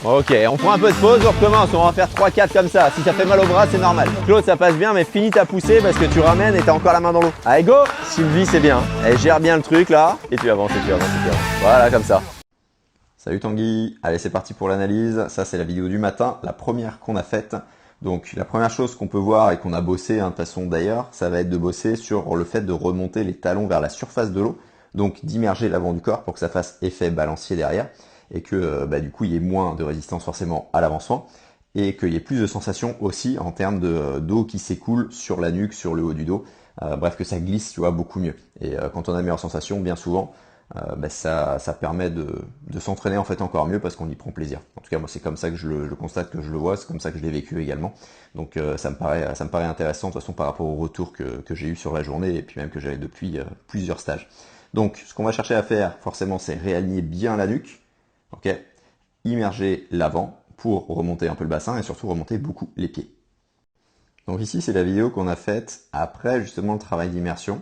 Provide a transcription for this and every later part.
Ok, on prend un peu de pause, on recommence, on va en faire 3-4 comme ça. Si ça fait mal au bras, c'est normal. Claude, ça passe bien, mais finis ta poussée parce que tu ramènes et t'as encore la main dans l'eau. Allez, go! Sylvie, c'est bien. Elle gère bien le truc là. Et tu avances, et tu avances, et tu avances. Voilà, comme ça. Salut Tanguy. Allez, c'est parti pour l'analyse. Ça, c'est la vidéo du matin, la première qu'on a faite. Donc, la première chose qu'on peut voir et qu'on a bossé, de toute façon d'ailleurs, ça va être de bosser sur le fait de remonter les talons vers la surface de l'eau. Donc, d'immerger l'avant du corps pour que ça fasse effet balancier derrière. Et que du coup il y ait moins de résistance forcément à l'avancement et qu'il y ait plus de sensations aussi en termes d'eau qui s'écoule sur la nuque, sur le haut du dos, bref que ça glisse tu vois beaucoup mieux. Et quand on a de meilleures sensations, bien souvent ça permet de s'entraîner en fait encore mieux parce qu'on y prend plaisir. En tout cas moi c'est comme ça que je le constate, que je le vois, c'est comme ça que je l'ai vécu également. Donc ça me paraît intéressant de toute façon par rapport au retour que j'ai eu sur la journée et puis même que j'avais depuis plusieurs stages. Donc ce qu'on va chercher à faire forcément c'est réaligner bien la nuque. Ok, immerger l'avant pour remonter un peu le bassin et surtout remonter beaucoup les pieds. Donc ici c'est la vidéo qu'on a faite après justement le travail d'immersion.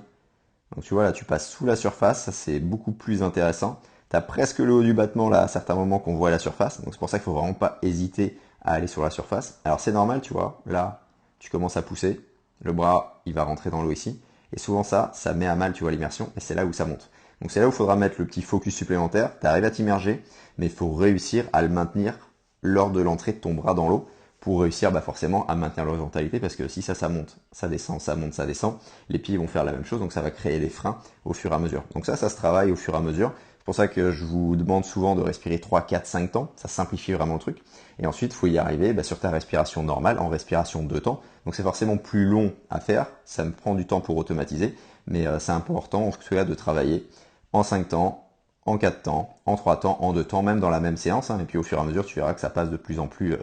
Donc tu vois là tu passes sous la surface, ça c'est beaucoup plus intéressant. Tu as presque le haut du battement là à certains moments qu'on voit à la surface, donc c'est pour ça qu'il faut vraiment pas hésiter à aller sur la surface. Alors c'est normal tu vois, là tu commences à pousser, le bras il va rentrer dans l'eau ici, et souvent ça met à mal tu vois l'immersion et c'est là où ça monte. Donc c'est là où il faudra mettre le petit focus supplémentaire, tu arrives à t'immerger, mais il faut réussir à le maintenir lors de l'entrée de ton bras dans l'eau pour réussir forcément à maintenir l'horizontalité parce que si ça monte, ça descend, ça monte, ça descend, les pieds vont faire la même chose donc ça va créer des freins au fur et à mesure. Donc ça se travaille au fur et à mesure. C'est pour ça que je vous demande souvent de respirer 3, 4, 5 temps, ça simplifie vraiment le truc. Et ensuite, il faut y arriver sur ta respiration normale, en respiration 2 temps. Donc c'est forcément plus long à faire, ça me prend du temps pour automatiser, mais c'est important en tout cas de travailler en 5 temps, en 4 temps, en 3 temps, en 2 temps, même dans la même séance. Et puis au fur et à mesure, tu verras que ça passe de plus en plus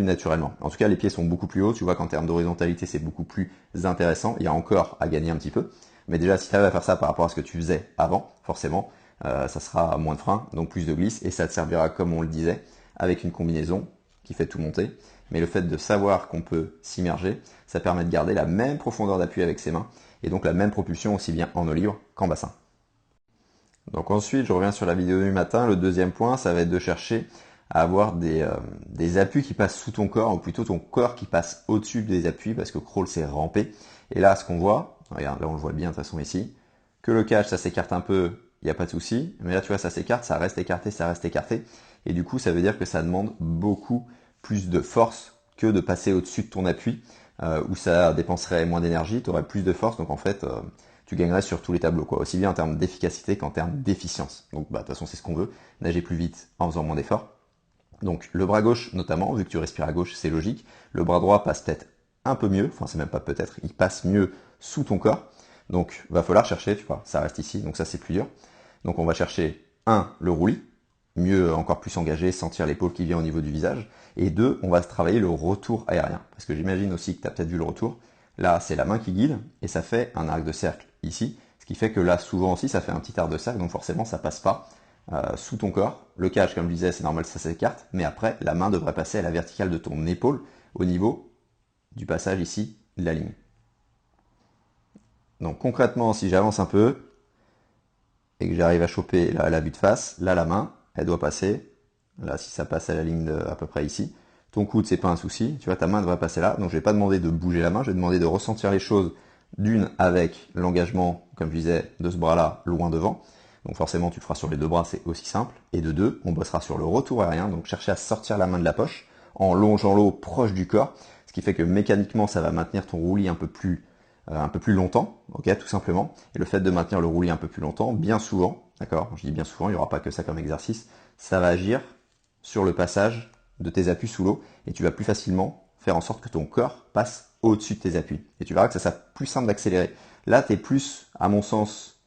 naturellement. En tout cas, les pieds sont beaucoup plus hauts. Tu vois qu'en termes d'horizontalité, c'est beaucoup plus intéressant. Il y a encore à gagner un petit peu. Mais déjà, si tu arrives à faire ça par rapport à ce que tu faisais avant, forcément, ça sera moins de frein, donc plus de glisse. Et ça te servira, comme on le disait, avec une combinaison qui fait tout monter. Mais le fait de savoir qu'on peut s'immerger, ça permet de garder la même profondeur d'appui avec ses mains. Et donc la même propulsion aussi bien en eau libre qu'en bassin. Donc ensuite, je reviens sur la vidéo du matin. Le deuxième point, ça va être de chercher à avoir des appuis qui passent sous ton corps, ou plutôt ton corps qui passe au-dessus des appuis, parce que crawl c'est ramper. Et là, ce qu'on voit, regarde, là on le voit bien de toute façon ici, que le cage ça s'écarte un peu, il n'y a pas de souci. Mais là tu vois, ça s'écarte, ça reste écarté, ça reste écarté. Et du coup, ça veut dire que ça demande beaucoup plus de force que de passer au-dessus de ton appui, où ça dépenserait moins d'énergie, tu aurais plus de force. Donc en fait, tu gagnerais sur tous les tableaux, quoi, aussi bien en termes d'efficacité qu'en termes d'efficience. Donc de toute façon c'est ce qu'on veut, nager plus vite en faisant moins d'efforts. Donc le bras gauche notamment, vu que tu respires à gauche, c'est logique. Le bras droit passe peut-être un peu mieux, enfin c'est même pas peut-être, il passe mieux sous ton corps. Donc va falloir chercher, tu vois, ça reste ici, donc ça c'est plus dur. Donc on va chercher le roulis, mieux encore plus engagé, sentir l'épaule qui vient au niveau du visage. Et 2, on va travailler le retour aérien, parce que j'imagine aussi que tu as peut-être vu le retour. Là c'est la main qui guide et ça fait un arc de cercle ici, ce qui fait que là souvent aussi ça fait un petit arc de cercle, donc forcément ça passe pas sous ton corps. Le cage, comme je disais, c'est normal, ça s'écarte, mais après, la main devrait passer à la verticale de ton épaule au niveau du passage ici de la ligne. Donc concrètement, si j'avance un peu et que j'arrive à choper la vue de face, là la main, elle doit passer, là si ça passe à la ligne à peu près ici. Ton coude, c'est pas un souci, tu vois, ta main devrait passer là, donc je vais pas demander de bouger la main, je vais demander de ressentir les choses d'une avec l'engagement, comme je disais, de ce bras-là loin devant. Donc forcément, tu le feras sur les deux bras, c'est aussi simple. Et de 2, on bossera sur le retour aérien, donc chercher à sortir la main de la poche en longeant l'eau proche du corps, ce qui fait que mécaniquement, ça va maintenir ton roulis un peu plus longtemps, ok, tout simplement. Et le fait de maintenir le roulis un peu plus longtemps, bien souvent, d'accord, je dis bien souvent, il n'y aura pas que ça comme exercice, ça va agir sur le passage de tes appuis sous l'eau et tu vas plus facilement faire en sorte que ton corps passe au-dessus de tes appuis. Et tu verras que ça sera plus simple d'accélérer. Là, tu es plus, à mon sens,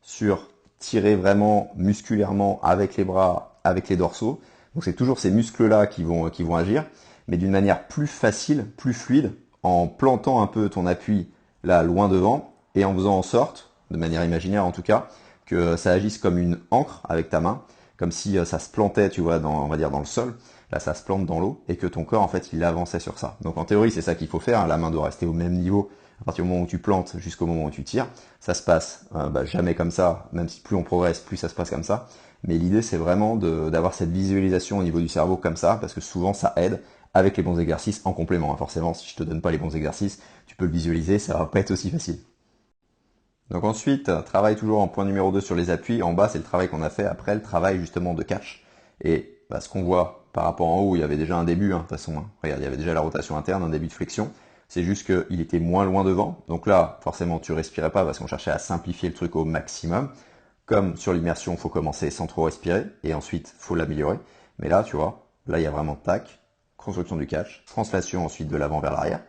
sur tirer vraiment musculairement avec les bras, avec les dorsaux. Donc c'est toujours ces muscles-là qui vont agir, mais d'une manière plus facile, plus fluide, en plantant un peu ton appui là loin devant et en faisant en sorte, de manière imaginaire en tout cas, que ça agisse comme une encre avec ta main, comme si ça se plantait, tu vois, on va dire dans le sol. Là, ça se plante dans l'eau et que ton corps, en fait, il avançait sur ça. Donc en théorie, c'est ça qu'il faut faire. Hein. La main doit rester au même niveau à partir du moment où tu plantes jusqu'au moment où tu tires. Ça se passe jamais comme ça, même si plus on progresse, plus ça se passe comme ça. Mais l'idée, c'est vraiment d'avoir cette visualisation au niveau du cerveau comme ça, parce que souvent, ça aide avec les bons exercices en complément, hein. Forcément, si je te donne pas les bons exercices, tu peux le visualiser, ça va pas être aussi facile. Donc ensuite, travail toujours en point numéro 2 sur les appuis. En bas, c'est le travail qu'on a fait après le travail justement de catch. Et ce qu'on voit par rapport en haut, il y avait déjà un début, hein, de toute façon. Hein. Regarde, il y avait déjà la rotation interne, un début de flexion. C'est juste qu'il était moins loin devant. Donc là, forcément, tu respirais pas parce qu'on cherchait à simplifier le truc au maximum. Comme sur l'immersion, il faut commencer sans trop respirer et ensuite, faut l'améliorer. Mais là, tu vois, là, il y a vraiment tac, construction du catch, translation ensuite de l'avant vers l'arrière,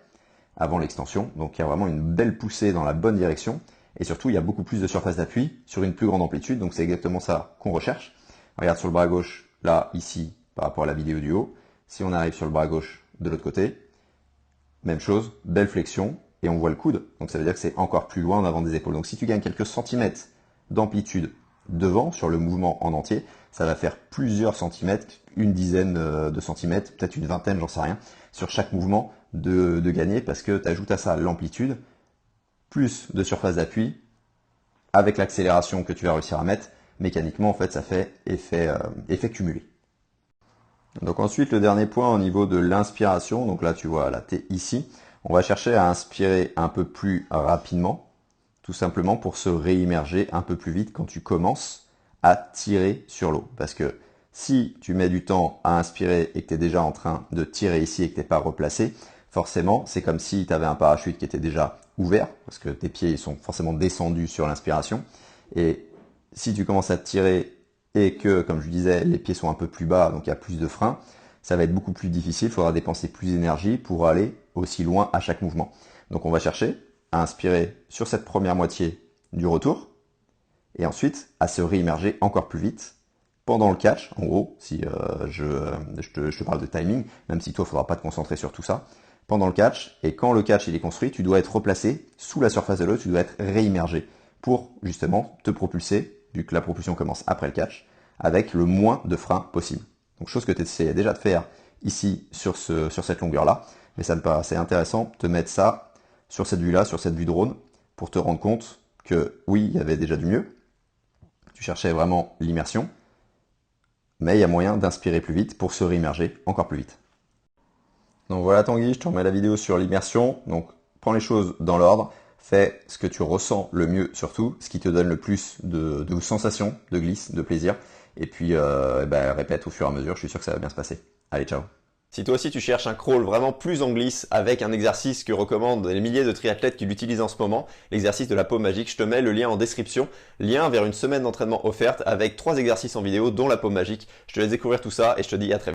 avant l'extension. Donc il y a vraiment une belle poussée dans la bonne direction. Et surtout, il y a beaucoup plus de surface d'appui sur une plus grande amplitude. Donc c'est exactement ça qu'on recherche. Regarde sur le bras gauche, là, ici, par rapport à la vidéo du haut. Si on arrive sur le bras gauche de l'autre côté, même chose, belle flexion, et on voit le coude. Donc ça veut dire que c'est encore plus loin en avant des épaules. Donc si tu gagnes quelques centimètres d'amplitude devant, sur le mouvement en entier, ça va faire plusieurs centimètres, une dizaine de centimètres, peut-être une vingtaine, j'en sais rien, sur chaque mouvement de gagner, parce que tu ajoutes à ça l'amplitude, plus de surface d'appui, avec l'accélération que tu vas réussir à mettre, mécaniquement, en fait, ça fait effet cumulé. Donc ensuite, le dernier point au niveau de l'inspiration, donc là, tu vois, là, tu es ici, on va chercher à inspirer un peu plus rapidement, tout simplement pour se réimmerger un peu plus vite quand tu commences à tirer sur l'eau. Parce que si tu mets du temps à inspirer et que tu es déjà en train de tirer ici et que tu n'es pas replacé, forcément, c'est comme si tu avais un parachute qui était déjà ouvert, parce que tes pieds ils sont forcément descendus sur l'inspiration. Et si tu commences à tirer et que, comme je disais, les pieds sont un peu plus bas, donc il y a plus de frein, ça va être beaucoup plus difficile, il faudra dépenser plus d'énergie pour aller aussi loin à chaque mouvement. Donc on va chercher à inspirer sur cette première moitié du retour, et ensuite à se réimmerger encore plus vite pendant le catch. En gros, si je te parle de timing, même si toi, il ne faudra pas te concentrer sur tout ça, pendant le catch, et quand le catch il est construit, tu dois être replacé sous la surface de l'eau, tu dois être réimmergé pour justement te propulser, vu que la propulsion commence après le catch, avec le moins de frein possible. Donc chose que tu essayais déjà de faire ici sur cette longueur-là, mais ça me paraît assez intéressant de te mettre ça sur cette vue-là, sur cette vue drone, pour te rendre compte que oui, il y avait déjà du mieux, tu cherchais vraiment l'immersion, mais il y a moyen d'inspirer plus vite pour se réimmerger encore plus vite. Donc voilà Tanguy, je te remets la vidéo sur l'immersion. Donc prends les choses dans l'ordre, fais ce que tu ressens le mieux surtout, ce qui te donne le plus de sensations, de glisse, de plaisir. Et puis répète au fur et à mesure, je suis sûr que ça va bien se passer. Allez, ciao. Si toi aussi tu cherches un crawl vraiment plus en glisse avec un exercice que recommandent les milliers de triathlètes qui l'utilisent en ce moment, l'exercice de la paume magique, je te mets le lien en description, lien vers une semaine d'entraînement offerte avec 3 exercices en vidéo dont la paume magique. Je te laisse découvrir tout ça et je te dis à très vite.